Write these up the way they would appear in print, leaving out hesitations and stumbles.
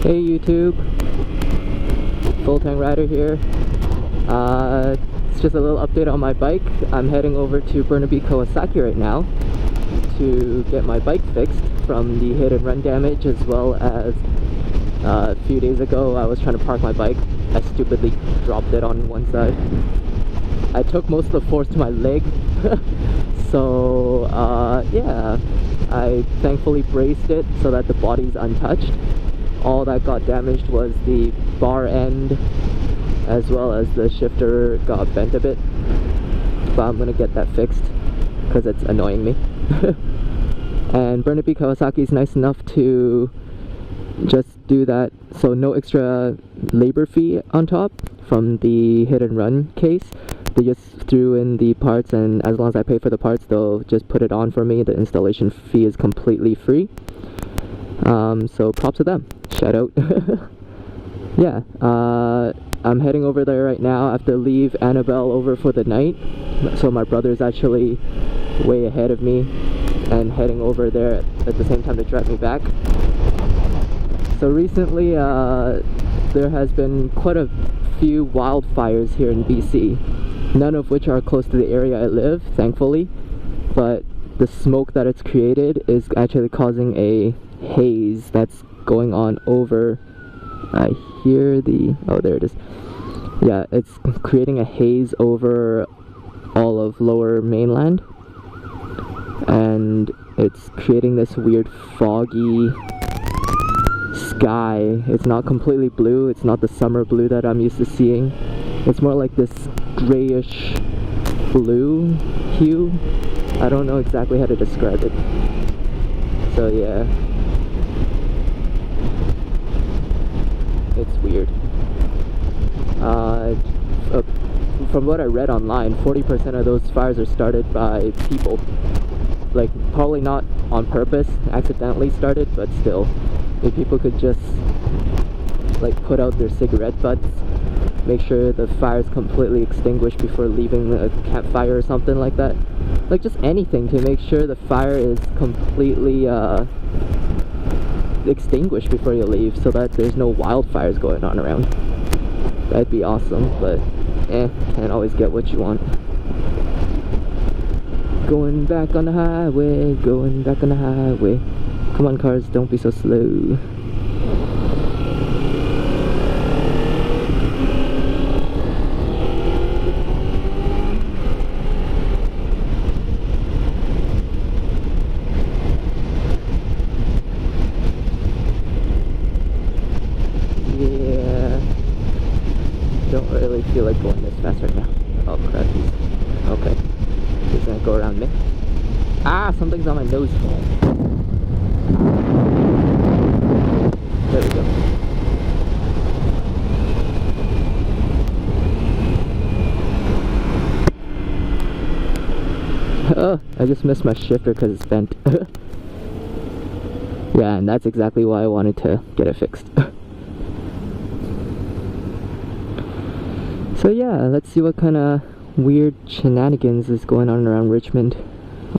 Hey YouTube, Full Tank Rider here. It's just a little update on my bike. I'm heading over to Burnaby Kawasaki right now to get my bike fixed from the hit and run damage, as well as a few days ago I was trying to park my bike. I stupidly dropped it on one side. I took most of the force to my leg. So yeah, I thankfully braced it so that the body's untouched. All that got damaged was the bar end, as well as the shifter got bent a bit, but I'm gonna get that fixed because it's annoying me. And Burnaby Kawasaki is nice enough to just do that, so no extra labor fee on top from the hit and run case. They just threw in the parts, and as long as I pay for the parts, they'll just put it on for me. The installation fee is completely free. So props to them. Shout out. Yeah, I'm heading over there right now. I have to leave Annabelle over for the night, so my brother's actually way ahead of me and heading over there at the same time to drive me back. So recently there has been quite a few wildfires here in BC, none of which are close to the area I live, thankfully, but the smoke that it's created is actually causing a haze that's going on over, I hear the, oh there it is, yeah, it's creating a haze over all of lower mainland, and it's creating this weird foggy sky. It's not completely blue, it's not the summer blue that I'm used to seeing. It's more like this grayish blue hue. I don't know exactly how to describe it. So yeah, it's weird. From what I read online, 40% of those fires are started by people. Like, probably not on purpose, accidentally started, but still. If people could just like put out their cigarette butts, make sure the fire's completely extinguished before leaving a campfire or something like that. Like just anything to make sure the fire is completely extinguished before you leave, so that there's no wildfires going on around. That'd be awesome, but can't always get what you want. Going back on the highway, going back on the highway. Come on cars, don't be so slow. Yeah, don't really feel like going this fast right now. Oh crap, okay. He's gonna go around me. Ah, something's on my nose. There we go. Oh, I just missed my shifter because it's bent. Yeah, and that's exactly why I wanted to get it fixed. So yeah, let's see what kind of weird shenanigans is going on around Richmond.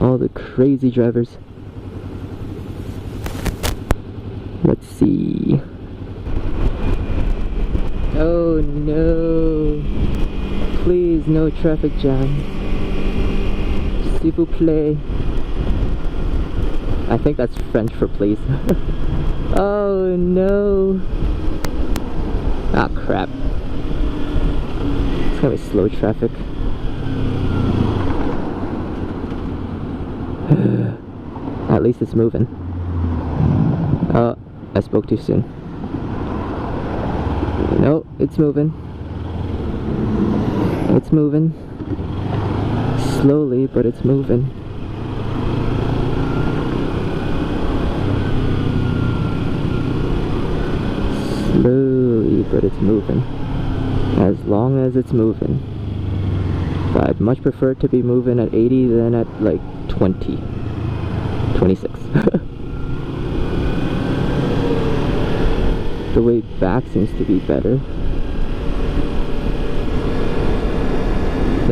All the crazy drivers. Let's see. Oh no. Please, no traffic jam. S'il vous plaît. I think that's French for please. Oh no. Ah crap. It's gonna be slow traffic. At least it's moving. Oh, I spoke too soon. No, it's moving. It's moving. Slowly, but it's moving. Slowly, but it's moving. As long as it's moving. But I'd much prefer it to be moving at 80 than at like 20. 26. The way back seems to be better.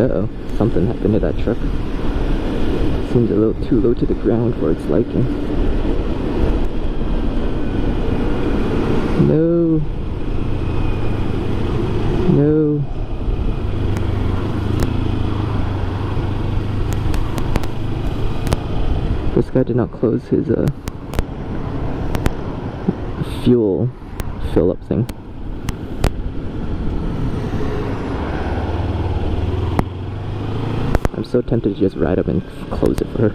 Uh-oh, something happened to that truck. Seems a little too low to the ground for its liking. No. guy did not close his fuel fill-up thing. I'm so tempted to just ride up and close it for her.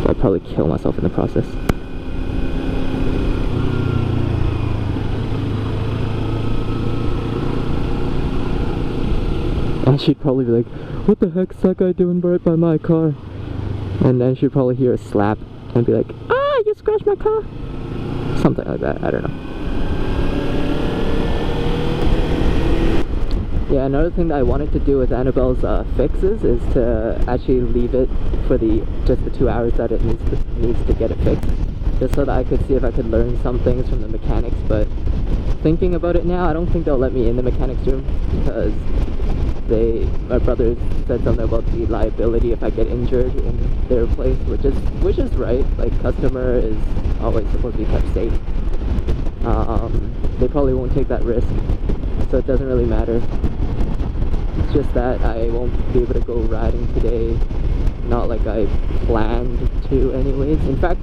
I'll probably kill myself in the process. And she'd probably be like, what the heck's that guy doing right by my car? And then she'd probably hear a slap and be like, ah, you scratched my car! Something like that, I don't know. Yeah, another thing that I wanted to do with Annabelle's fixes is to actually leave it for just the 2 hours that it needs to get it fixed, just so that I could see if I could learn some things from the mechanics. But thinking about it now, I don't think they'll let me in the mechanics room, because my brother said something about the liability if I get injured in their place, which is right. Like, customer is always supposed to be kept safe. They probably won't take that risk, so it doesn't really matter. It's just that I won't be able to go riding today, not like I planned to anyways. In fact,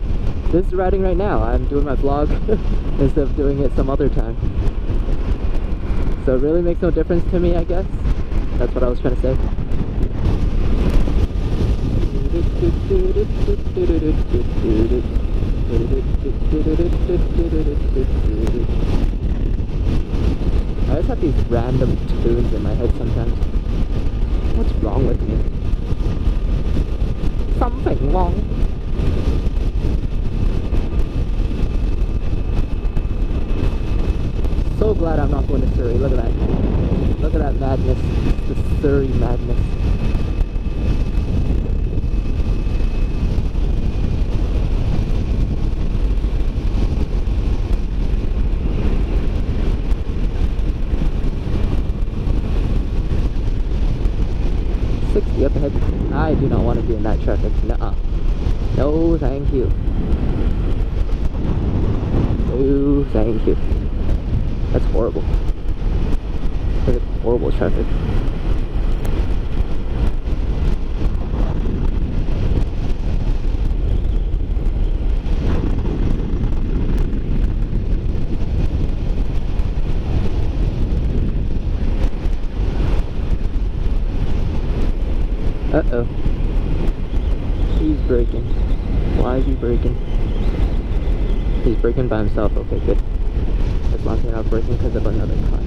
this is riding right now. I'm doing my vlog instead of doing it some other time. So it really makes no difference to me, I guess. That's what I was trying to say. I just have these random tunes in my head sometimes. What's wrong with me? Something wrong. So glad I'm not going to Surrey. Look at that. Look at that madness. The Surrey madness. Up ahead. I do not want to be in that traffic. Nuh-uh. No, thank you. No, thank you. That's horrible. That's horrible traffic. Uh-oh. He's braking. Why is he braking? He's braking by himself. Okay, good. As long as you're not braking because of another car.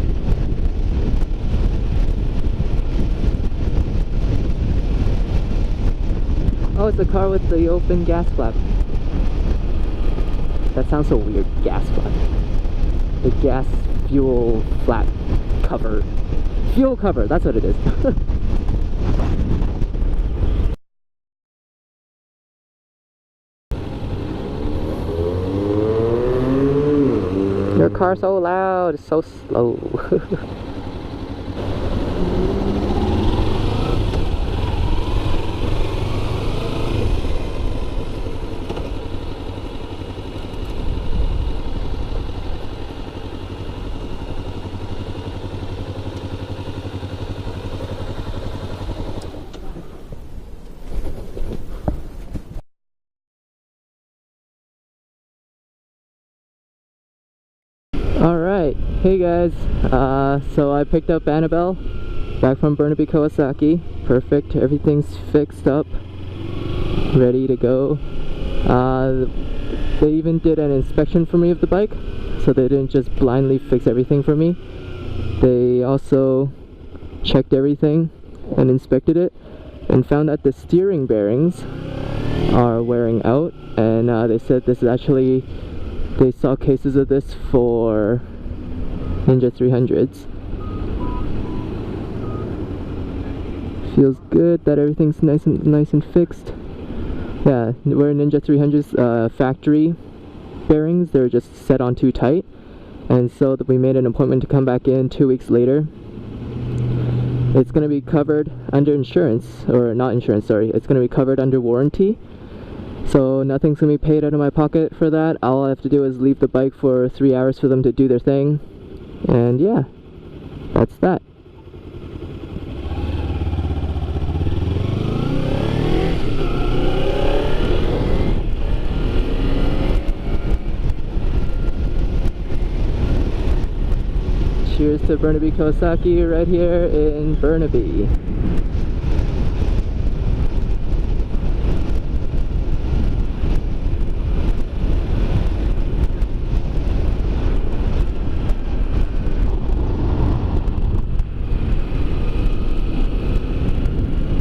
Oh, it's the car with the open gas flap. That sounds so weird. Gas flap. The gas fuel flap cover. Fuel cover, that's what it is. Your car's so loud, it's so slow. Alright, hey guys, so I picked up Annabelle back from Burnaby Kawasaki. Perfect, everything's fixed up, ready to go. They even did an inspection for me of the bike, so they didn't just blindly fix everything for me. They also checked everything and inspected it and found that the steering bearings are wearing out, and they said this is actually, they saw cases of this for Ninja 300s. Feels good that everything's nice and fixed. Yeah, we're Ninja 300s factory bearings. They're just set on too tight, and so we made an appointment to come back in 2 weeks later. It's going to be covered under insurance, or not insurance, sorry. It's going to be covered under warranty. So nothing's going to be paid out of my pocket for that. All I have to do is leave the bike for 3 hours for them to do their thing. And yeah, that's that. cheers to Burnaby Kawasaki right here in Burnaby.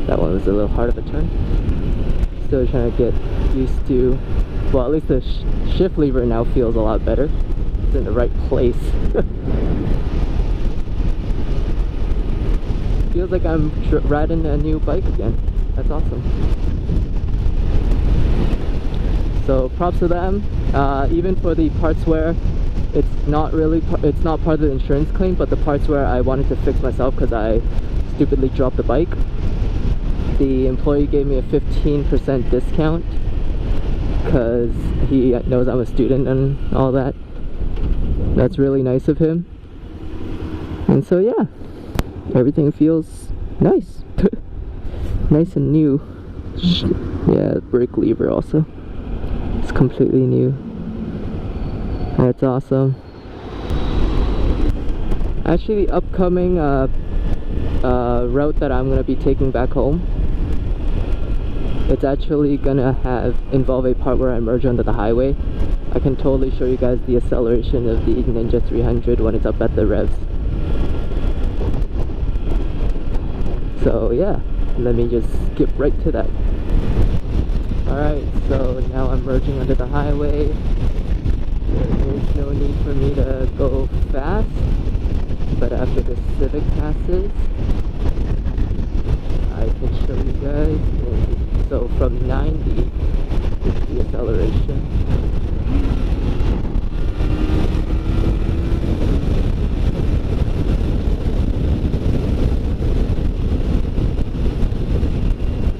That one was a little hard of a turn. Still trying to get used to, well, at least the shift lever now feels a lot better. It's in the right place. Feels like I'm riding a new bike again. That's awesome. So props to them. Even for the parts where it's not part of the insurance claim, but the parts where I wanted to fix myself because I stupidly dropped the bike, the employee gave me a 15% discount because he knows I'm a student and all that. That's really nice of him. And so yeah, everything feels nice. Nice and new. Yeah, the brake lever also. It's completely new. That's awesome. Actually, the upcoming route that I'm gonna be taking back home, it's actually gonna involve a part where I merge onto the highway. I can totally show you guys the acceleration of the Ninja 300 when it's up at the revs. So yeah, let me just skip right to that. Alright, so now I'm merging onto the highway. There is no need for me to go fast, but after the Civic passes, I can show you guys. So from 90 is the acceleration.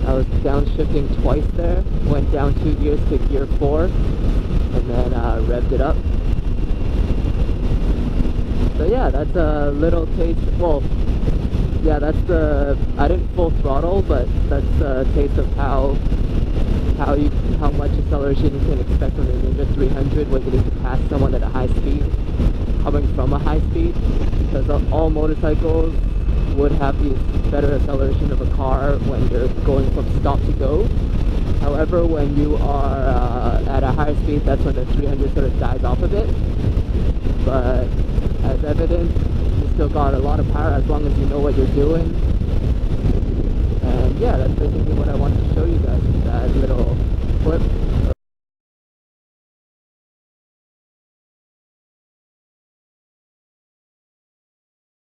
I was downshifting twice there, went down 2 gears to gear 4, and then revved it up. So yeah, that's a little taste. Well, yeah, that's I didn't full throttle, but that's a taste of how much acceleration you can expect from the Ninja 300 when you need to pass someone at a high speed, coming from a high speed, because all motorcycles would have the better acceleration of a car when you're going from stop to go. However, when you are at a higher speed, that's when the 300 sort of dies off a bit. But as evident, you still got a lot of power as long as you know what you're doing. And yeah, that's basically what I wanted to show you guys with that little clip.